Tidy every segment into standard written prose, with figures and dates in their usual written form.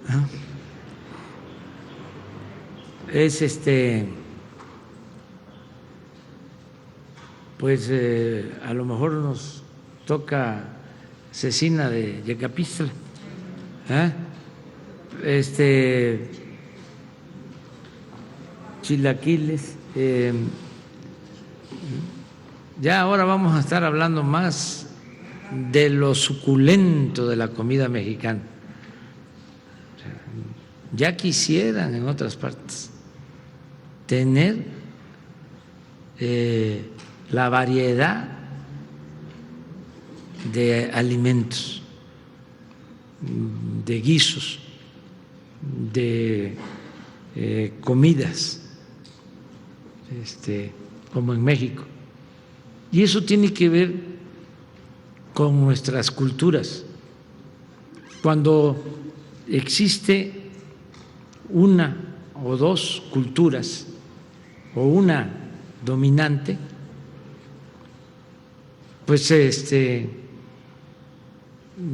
¿Ah? Es pues a lo mejor nos toca cecina de Yecapistla, chilaquiles. Ya ahora vamos a estar hablando más de lo suculento de la comida mexicana. Ya quisieran en otras partes tener la variedad de alimentos, de guisos, de comidas, como en México. Y eso tiene que ver con nuestras culturas. Cuando existe una o dos culturas o una dominante, pues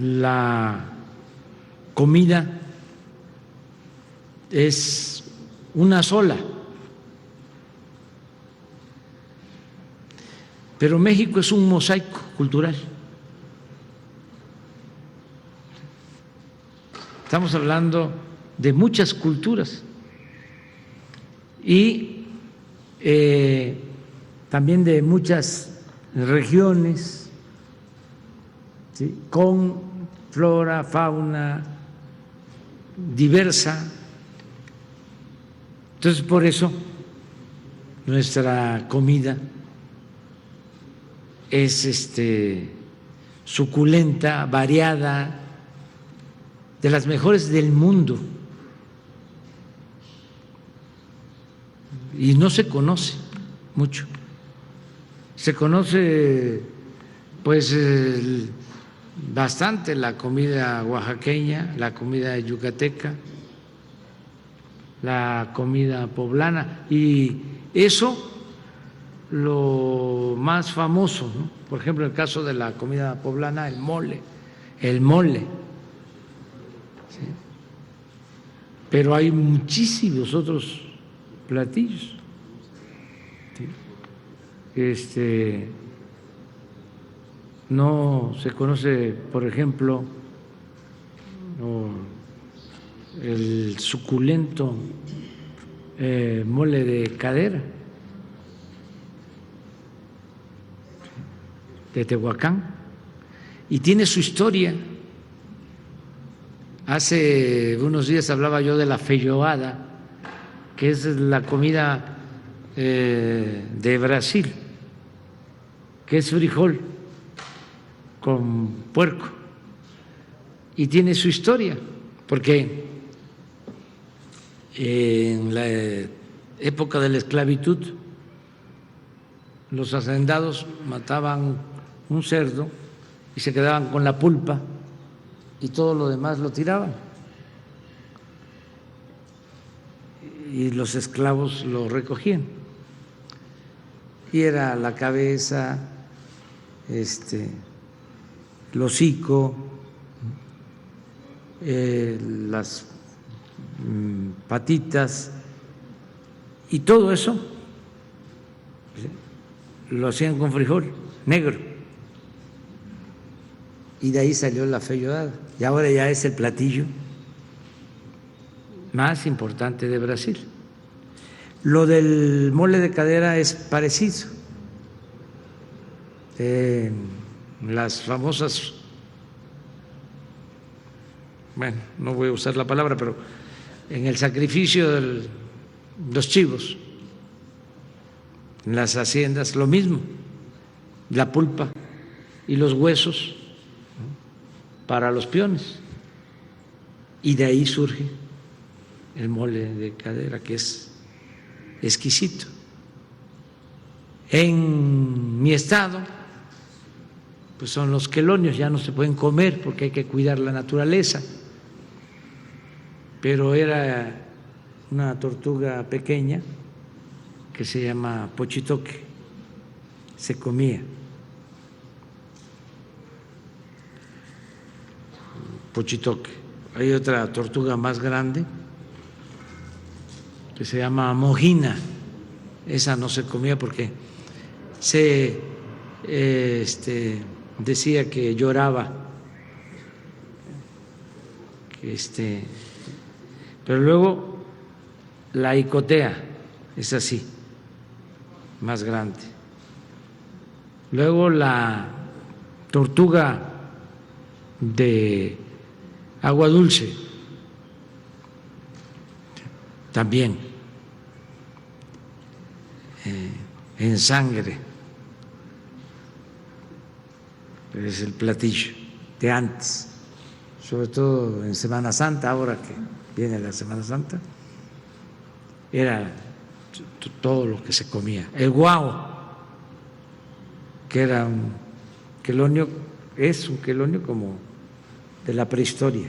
la comida es una sola. Pero México es un mosaico cultural. Estamos hablando de muchas culturas y también de muchas regiones, ¿sí?, con flora, fauna diversa. Entonces, por eso nuestra comida es suculenta, variada, de las mejores del mundo, y no se conoce mucho. Se conoce pues bastante la comida oaxaqueña, la comida yucateca, la comida poblana, y eso lo más famoso, ¿no? Por ejemplo, el caso de la comida poblana, el mole, ¿sí? Pero hay muchísimos otros platillos, ¿sí? No se conoce, por ejemplo, el suculento mole de cadera de Tehuacán, y tiene su historia. Hace unos días hablaba yo de la feijoada, que es la comida de Brasil, que es frijol con puerco, y tiene su historia, porque en la época de la esclavitud los hacendados mataban un cerdo y se quedaban con la pulpa y todo lo demás lo tiraban, y los esclavos lo recogían, y era la cabeza, el hocico, las patitas, y todo eso lo hacían con frijol negro, y de ahí salió la feijoada, y ahora ya es el platillo más importante de Brasil. Lo del mole de cadera es parecido. Las famosas, bueno, no voy a usar la palabra, pero en el sacrificio de los chivos, en las haciendas, lo mismo, la pulpa y los huesos, ¿no?, para los peones, y de ahí surge el mole de cadera, que es exquisito. En mi estado, pues son los quelonios, ya no se pueden comer porque hay que cuidar la naturaleza, pero era una tortuga pequeña que se llama pochitoque, se comía. Pochitoque. hay otra tortuga más grande que se llama mojina. Esa no se comía porque se decía que lloraba, pero luego la icotea es así, más grande. Luego la tortuga de agua dulce, también en sangre, es el platillo de antes, sobre todo en Semana Santa, ahora que viene la Semana Santa, era todo lo que se comía. El guau, que era un quelonio, es un quelonio como de la prehistoria.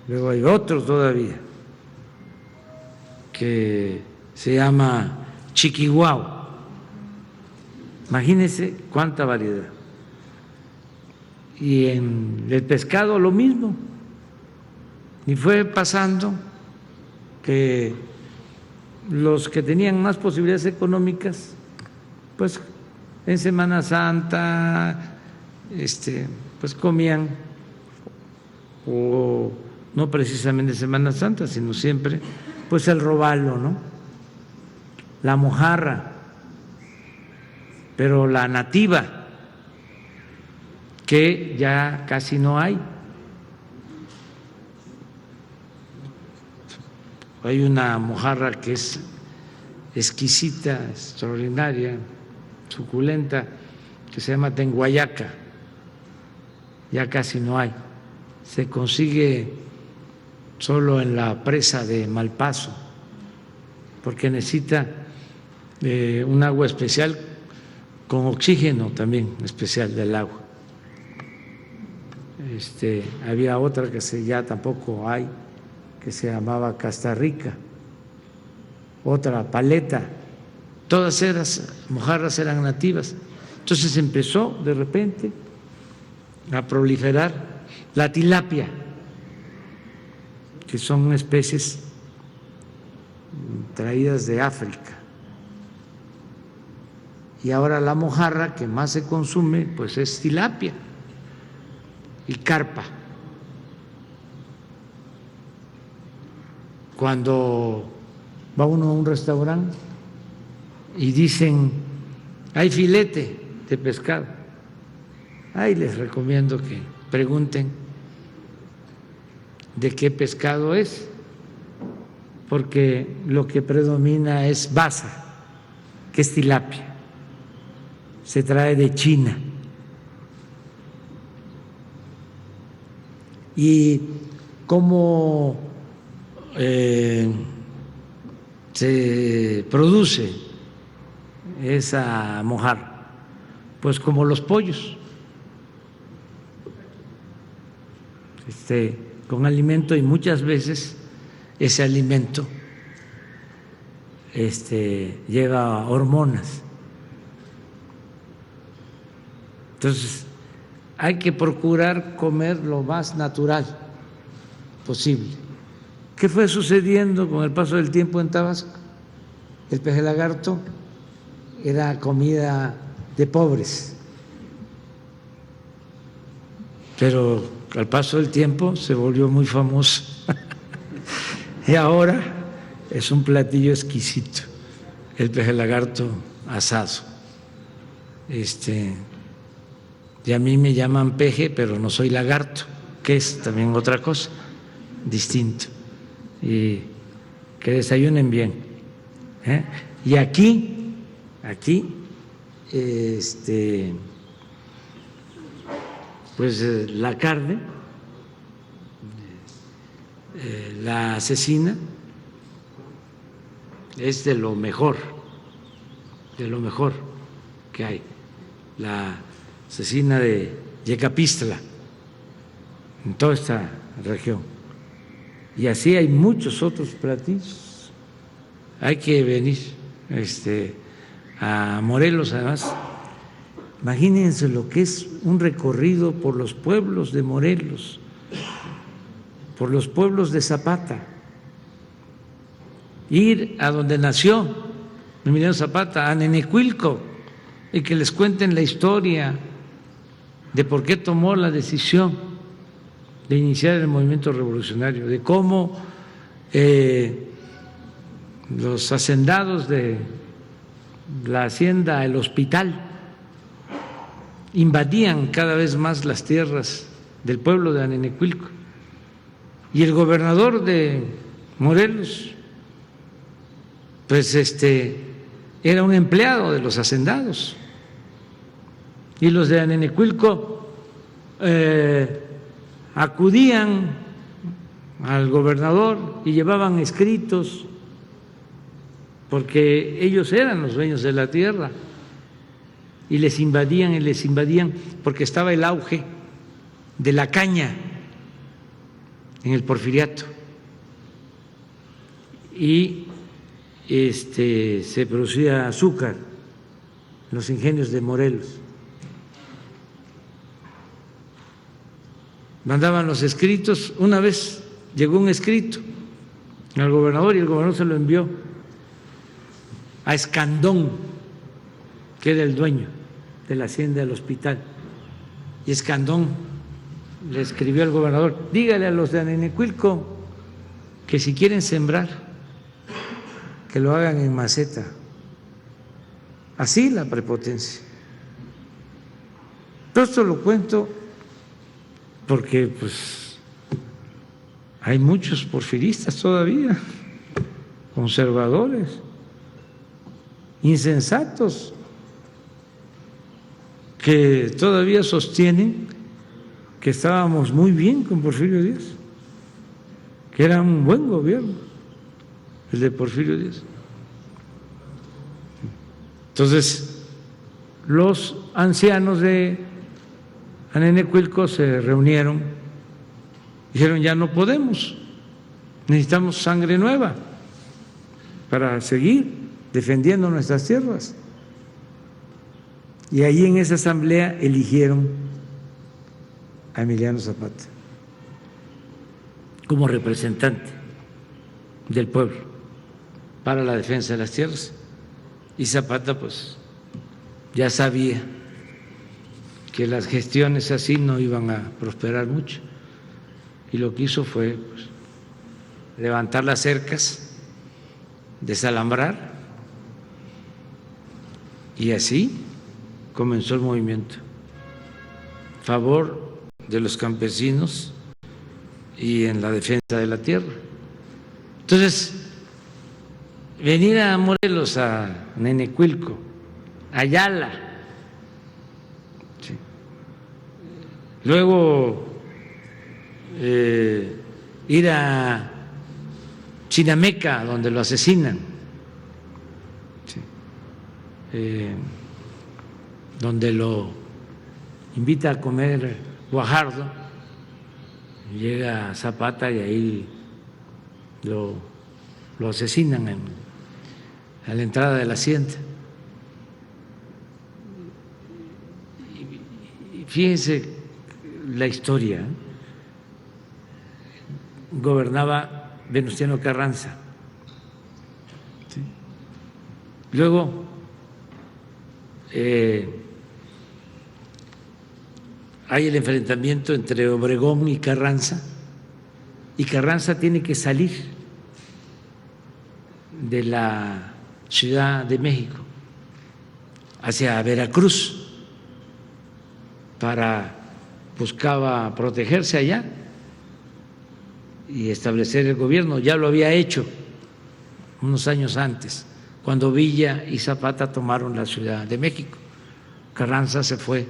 Luego hay otro todavía que se llama chiquihuau. Imagínense cuánta variedad. Y en el pescado lo mismo. Y fue pasando que los que tenían más posibilidades económicas, pues en Semana Santa, pues comían, o no precisamente en Semana Santa, sino siempre, pues el robalo, ¿no? La mojarra, pero la nativa, que ya casi no hay. Hay una mojarra que es exquisita, extraordinaria, suculenta, que se llama tenguayaca, ya casi no hay. Se consigue solo en la presa de Malpaso, porque necesita un agua especial con oxígeno también especial del agua. Había otra que ya tampoco hay, que se llamaba Castarrica, otra Paleta, todas esas mojarras eran nativas. Entonces empezó de repente a proliferar la tilapia, que son especies traídas de África. Y ahora la mojarra que más se consume pues es tilapia y carpa. Cuando va uno a un restaurante y dicen hay filete de pescado, ahí les recomiendo que pregunten de qué pescado es, porque lo que predomina es basa, que es tilapia, se trae de China. Y cómo se produce esa mojarra, pues como los pollos, con alimento, y muchas veces ese alimento lleva hormonas. Entonces hay que procurar comer lo más natural posible. ¿Qué fue sucediendo con el paso del tiempo en Tabasco? El peje lagarto era comida de pobres, pero al paso del tiempo se volvió muy famoso y ahora es un platillo exquisito, el peje lagarto asado. Y a mí me llaman peje, pero no soy lagarto, que es también otra cosa, distinto. Y que desayunen bien. Y aquí, pues la carne, la cecina, es de lo mejor que hay. La cecina de Yecapistla, en toda esta región. Y así hay muchos otros platillos. Hay que venir a Morelos, además. Imagínense lo que es un recorrido por los pueblos de Morelos, por los pueblos de Zapata, ir a donde nació Emiliano Zapata, a Nenecuilco, y que les cuenten la historia de por qué tomó la decisión de iniciar el movimiento revolucionario, de cómo los hacendados de la hacienda El Hospital invadían cada vez más las tierras del pueblo de Anenecuilco, y el gobernador de Morelos pues era un empleado de los hacendados, y los de Anenecuilco acudían al gobernador y llevaban escritos porque ellos eran los dueños de la tierra, y les invadían porque estaba el auge de la caña en el Porfiriato, y se producía azúcar en los ingenios de Morelos. Mandaban los escritos. Una vez llegó un escrito al gobernador y el gobernador se lo envió a Escandón, que era el dueño de la hacienda del Hospital, y Escandón le escribió al gobernador: dígale a los de Anenecuilco que si quieren sembrar, que lo hagan en maceta. Así la prepotencia. Todo esto lo cuento porque pues hay muchos porfiristas todavía, conservadores, insensatos, que todavía sostienen que estábamos muy bien con Porfirio Díaz, que era un buen gobierno el de Porfirio Díaz. Entonces, los ancianos de Anenecuilco se reunieron, dijeron: ya no podemos, necesitamos sangre nueva para seguir defendiendo nuestras tierras. Y ahí en esa asamblea eligieron a Emiliano Zapata como representante del pueblo para la defensa de las tierras. Y Zapata pues ya sabía que las gestiones así no iban a prosperar mucho, y lo que hizo fue pues levantar las cercas, desalambrar, y así comenzó el movimiento a favor de los campesinos y en la defensa de la tierra. Entonces, venir a Morelos, a Nenecuilco, Ayala, sí, luego ir a Chinameca, donde lo asesinan, sí, donde lo invita a comer Guajardo, llega Zapata y ahí lo asesinan a la entrada de la hacienda. Y fíjense la historia. Gobernaba Venustiano Carranza, ¿sí? Luego hay el enfrentamiento entre Obregón y Carranza tiene que salir de la Ciudad de México hacia Veracruz, buscaba protegerse allá y establecer el gobierno. Ya lo había hecho unos años antes, cuando Villa y Zapata tomaron la Ciudad de México. Carranza se fue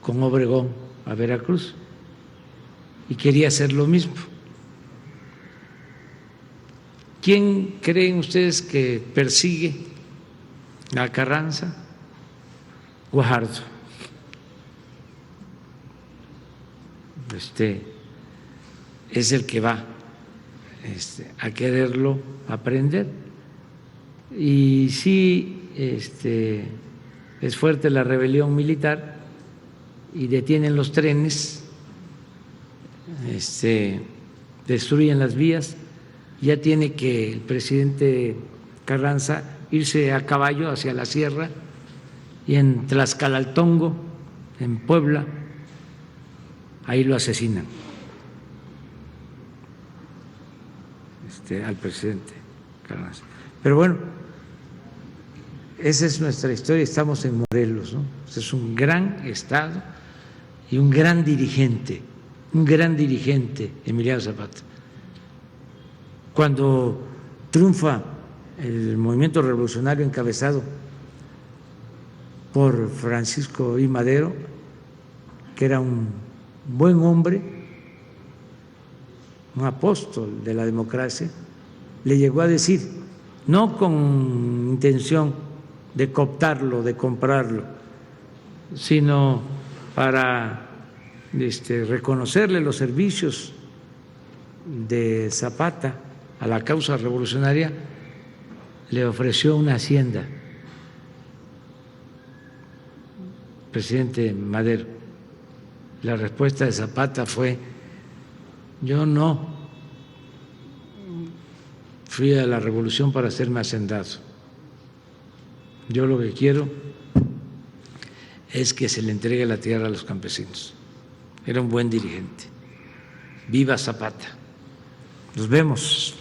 con Obregón a Veracruz y quería hacer lo mismo. ¿Quién creen ustedes que persigue a Carranza? Guajardo. Es el que va a quererlo aprender. Y sí, es fuerte la rebelión militar y detienen los trenes destruyen las vías, ya tiene que el presidente Carranza irse a caballo hacia la sierra y en Tlaxcalaltongo, en Puebla, ahí lo asesinan al presidente Carranza. Pero bueno, esa es nuestra historia, estamos en Morelos, ¿no? Es un gran estado y un gran dirigente, Emiliano Zapata. Cuando triunfa el movimiento revolucionario encabezado por Francisco I. Madero, que era un buen hombre, un apóstol de la democracia, le llegó a decir, no con intención de cooptarlo, de comprarlo, sino para reconocerle los servicios de Zapata a la causa revolucionaria, le ofreció una hacienda, presidente Madero. La respuesta de Zapata fue: yo no fui a la revolución para hacerme hacendado, yo lo que quiero es que se le entregue la tierra a los campesinos. Era un buen dirigente. Viva Zapata. Nos vemos.